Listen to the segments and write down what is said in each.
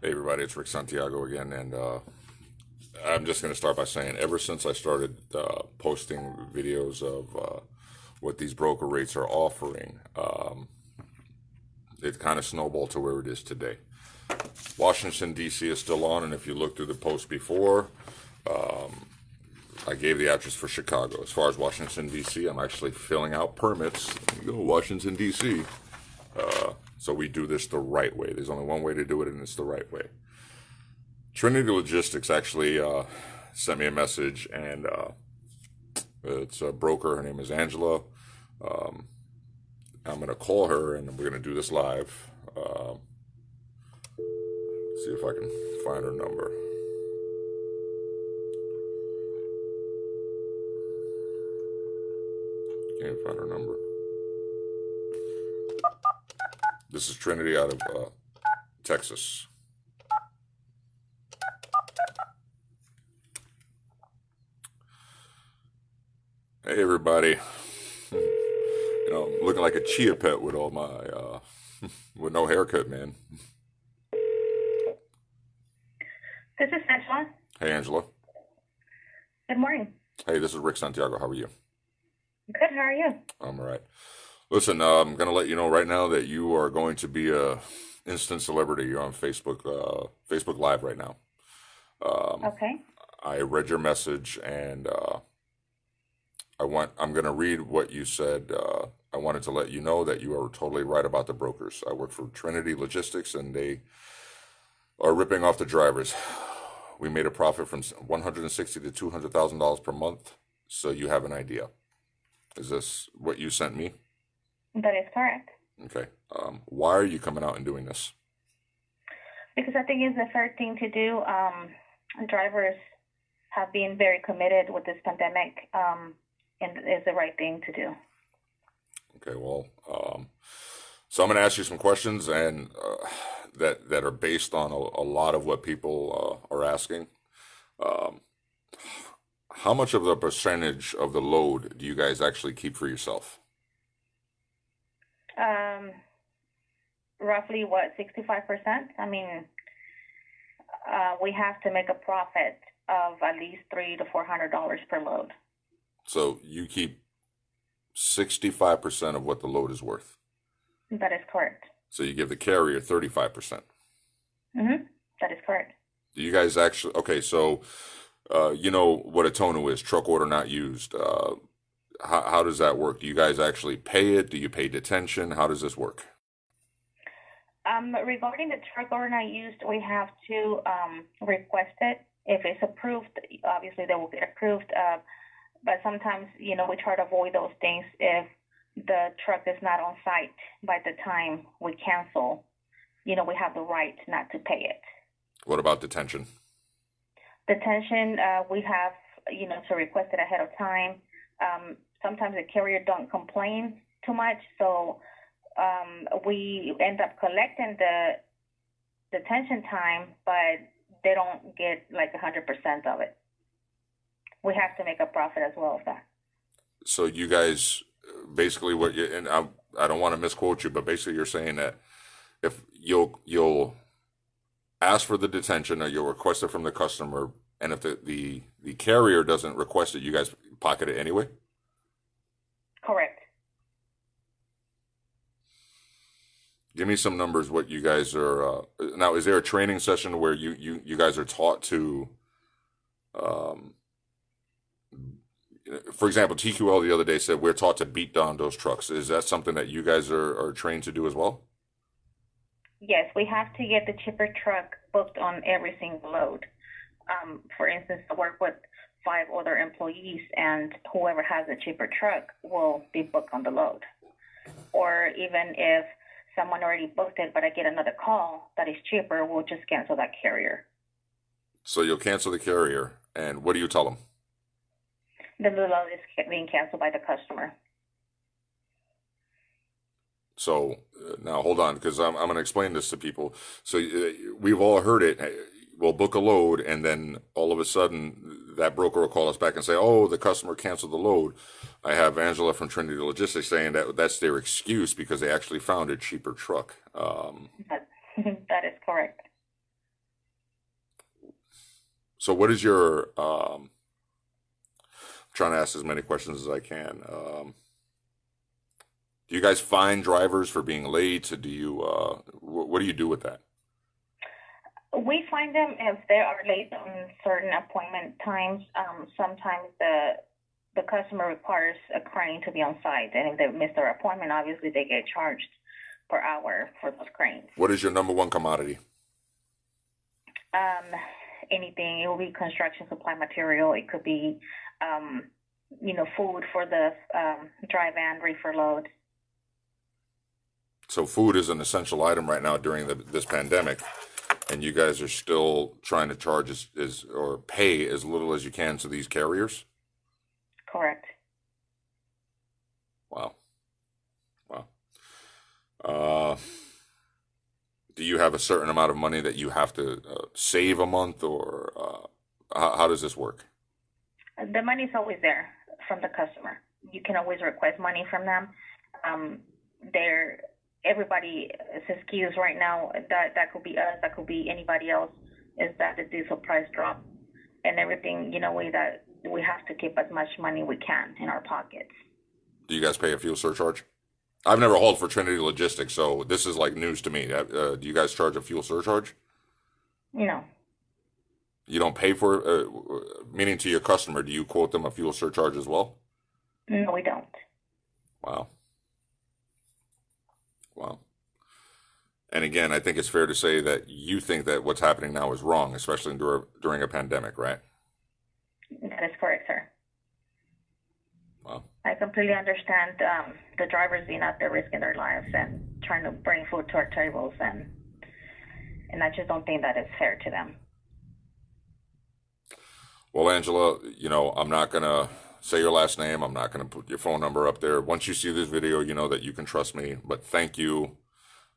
Hey everybody, it's Rick Santiago again, and I'm just going to start by saying, ever since I started posting videos of what these broker rates are offering, it kind of snowballed to where it is today. Washington D.C. is still on, and if you look through the post before, I gave the address for Chicago. As far as Washington D.C., I'm actually filling out permits. Go Washington D.C. So we do this the right way. There's only one way to do it, and it's the right way. Trinity Logistics actually sent me a message, and it's a broker. Her name is Angela. Um, I'm going to call her, and we're going to do this live. See if I can find her number. Can't find her number. This is Trinity out of Texas. Hey everybody. I'm looking like a chia pet with all my with no haircut, man. This is Angela. Hey Angela. Good morning. Hey, this is Rick Santiago. How are you? Good. How are you? I'm all right. Listen, I'm gonna let you know right now that you are going to be a instant celebrity. You're on Facebook Live right now. Um, Okay. I read your message, and I'm gonna read what you said. I wanted to let you know that you are totally right about the brokers. I work for Trinity Logistics, and they are ripping off the drivers. We made a profit from 160 to $200,000 per month. So you have an idea. Is this what you sent me? That is correct. Okay. Why are you coming out and doing this? Because I think it's the fair thing to do. Drivers have been very committed with this pandemic, and it's the right thing to do. Okay, well, so I'm going to ask you some questions, and that are based on a lot of what people are asking. Um, how much of the percentage of the load do you guys actually keep for yourself? Um, Roughly what, 65%? I mean, we have to make a profit of at least $300 to $400 per load. So you keep 65% of what the load is worth. That is correct. So you give the carrier 35%. Mm-hmm. That is correct. Do you guys actually, okay, so you know what a toner is, truck order not used. How does that work? Do you guys actually pay it? Do you pay detention? How does this work? Regarding the truck order not used, we have to request it. If it's approved, obviously they will get approved. But sometimes, we try to avoid those things if the truck is not on site by the time we cancel. We have the right not to pay it. What about detention? Detention, we have, to request it ahead of time. Sometimes the carrier don't complain too much, so we end up collecting the detention time, but they don't get like 100% of it. We have to make a profit as well of that. So you guys basically what you, and I don't want to misquote you, but basically you're saying that if you'll ask for the detention or you'll request it from the customer, and if the carrier doesn't request it, you guys pocket it anyway? Correct. Give me some numbers. What you guys are now? Is there a training session where you guys are taught to, um, for example, TQL the other day said we're taught to beat down those trucks. Is that something that you guys are trained to do as well? Yes, we have to get the cheaper truck booked on every single load. For instance, I work with 5 other employees, and whoever has a cheaper truck will be booked on the load. Or even if someone already booked it, but I get another call that is cheaper, we'll just cancel that carrier. So you'll cancel the carrier, and what do you tell them? The load is being canceled by the customer. So now hold on, because I'm going to explain this to people. So we've all heard it. We'll book a load, and then all of a sudden that broker will call us back and say, "Oh, the customer canceled the load." I have Angela from Trinity Logistics saying that that's their excuse because they actually found a cheaper truck. That, that is correct. So what is your trying to ask as many questions as I can. Do you guys fine drivers for being late? Do you what do you do with that? We find them if they are late on certain appointment times. Sometimes the customer requires a crane to be on site, and if they miss their appointment, obviously they get charged per hour for those cranes. What is your number one commodity? Um, Anything. It will be construction supply material. It could be, food for the dry van reefer load. So food is an essential item right now during this pandemic, and you guys are still trying to charge or pay as little as you can to these carriers? Correct. Wow. Wow. Uh, do you have a certain amount of money that you have to save a month, or how does this work? The money is always there from the customer. You can always request money from them. Everybody excuse right now. That could be us. That could be anybody else. Is that the diesel price drop and everything? We have to keep as much money we can in our pockets. Do you guys pay a fuel surcharge? I've never hauled for Trinity Logistics, so this is like news to me. Do you guys charge a fuel surcharge? No. You don't pay for it, meaning to your customer, do you quote them a fuel surcharge as well? No, we don't. Wow. Wow. And again, I think it's fair to say that you think that what's happening now is wrong, especially during a pandemic, right? That is correct, sir. Wow. I completely understand the drivers being out there risking their lives and trying to bring food to our tables, and I just don't think that is fair to them. Well, Angela, I'm not going to say your last name. I'm not going to put your phone number up there. Once you see this video, you know that you can trust me. But thank you.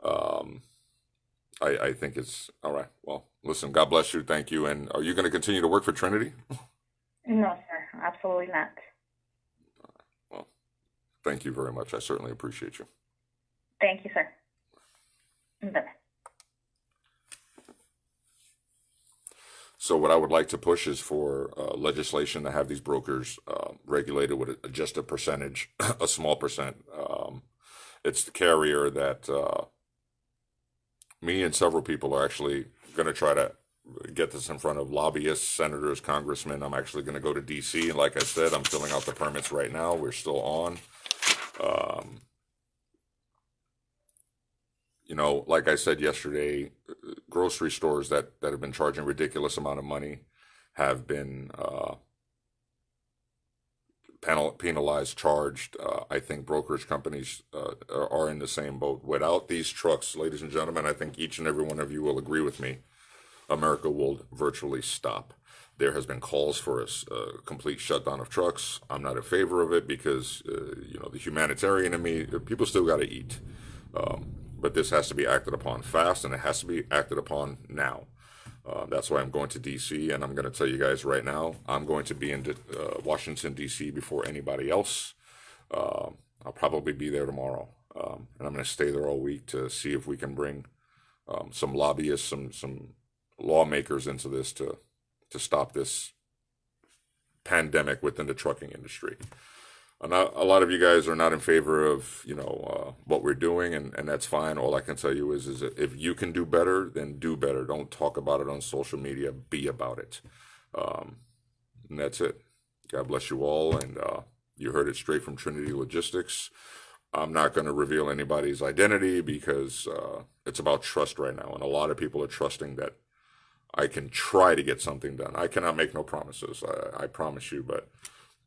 I think it's all right. Well, listen, God bless you. Thank you. And are you going to continue to work for Trinity? No, sir. Absolutely not. Well, thank you very much. I certainly appreciate you. Thank you, sir. Bye-bye. So what I would like to push is for legislation to have these brokers regulated with just a percentage, a small percent. It's the carrier that me and several people are actually going to try to get this in front of lobbyists, senators, congressmen. I'm actually going to go to D.C. And like I said, I'm filling out the permits right now. We're still on. Like I said yesterday, grocery stores that have been charging ridiculous amount of money have been penalized, charged. I think brokerage companies are in the same boat. Without these trucks, ladies and gentlemen, I think each and every one of you will agree with me, America will virtually stop. There has been calls for a complete shutdown of trucks. I'm not in favor of it because, the humanitarian in me, people still got to eat. But this has to be acted upon fast, and it has to be acted upon now. That's why I'm going to D.C., and I'm going to tell you guys right now, I'm going to be in Washington, D.C. before anybody else. I'll probably be there tomorrow, and I'm going to stay there all week to see if we can bring some lobbyists, some lawmakers into this to stop this pandemic within the trucking industry. A lot of you guys are not in favor of, what we're doing, and that's fine. All I can tell you is that if you can do better, then do better. Don't talk about it on social media. Be about it. And that's it. God bless you all. And you heard it straight from Trinity Logistics. I'm not going to reveal anybody's identity because it's about trust right now. And a lot of people are trusting that I can try to get something done. I cannot make no promises. I promise you, but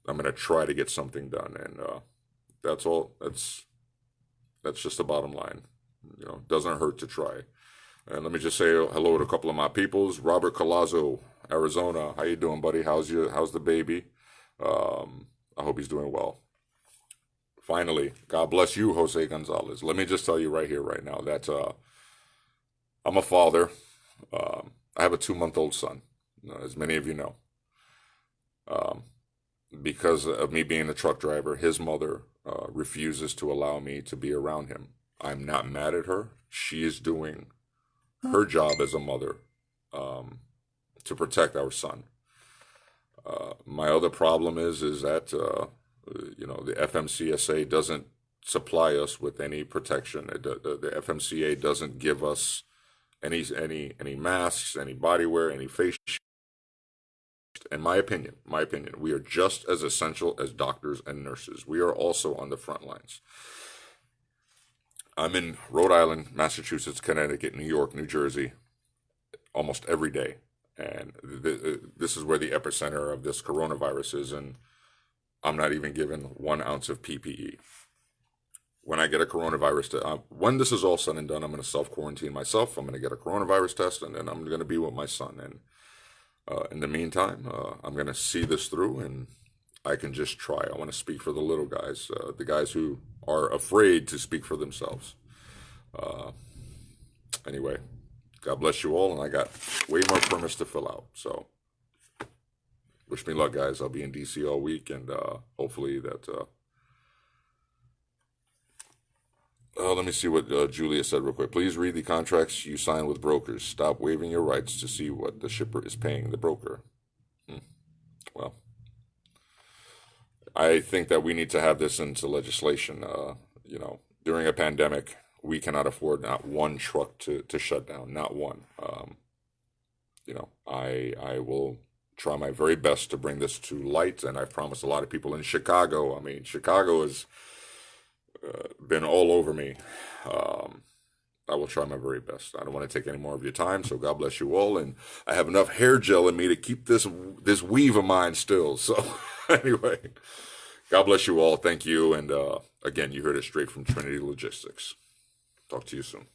I'm going to try to get something done, and that's all. That's just the bottom line. Doesn't hurt to try. And let me just say hello to a couple of my peoples. Robert Colazzo, Arizona. How you doing, buddy? How's the baby? I hope he's doing well. Finally, God bless you, Jose Gonzalez. Let me just tell you right here, right now, that I'm a father. I have a 2-month-old son, as many of you know. Because of me being a truck driver, his mother refuses to allow me to be around him. I'm not mad at her. She is doing her job as a mother. to protect our son. My other problem is that the FMCSA doesn't supply us with any protection. The FMCA doesn't give us any masks, any body wear, any face shields. In my opinion, we are just as essential as doctors and nurses. We are also on the front lines. I'm in Rhode Island, Massachusetts, Connecticut, New York, New Jersey, almost every day. And this is where the epicenter of this coronavirus is, and I'm not even given 1 ounce of PPE. When I get a coronavirus, when this is all said and done, I'm going to self-quarantine myself. I'm going to get a coronavirus test, and then I'm going to be with my son. And in the meantime, I'm going to see this through, and I can just try. I want to speak for the little guys, the guys who are afraid to speak for themselves. Anyway, God bless you all, and I got way more permits to fill out. So, wish me luck, guys. I'll be in DC all week, and hopefully that. Let me see what Julia said real quick. Please read the contracts you sign with brokers. Stop waiving your rights to see what the shipper is paying the broker. Well, I think that we need to have this into legislation. During a pandemic, we cannot afford not one truck to shut down, not one. I will try my very best to bring this to light, and I've promised a lot of people in Chicago. I mean, Chicago has been all over me. I will try my very best. I don't want to take any more of your time, so God bless you all. And I have enough hair gel in me to keep this weave of mine still. So anyway, God bless you all. Thank you. And again, you heard it straight from Trinity Logistics. Talk to you soon.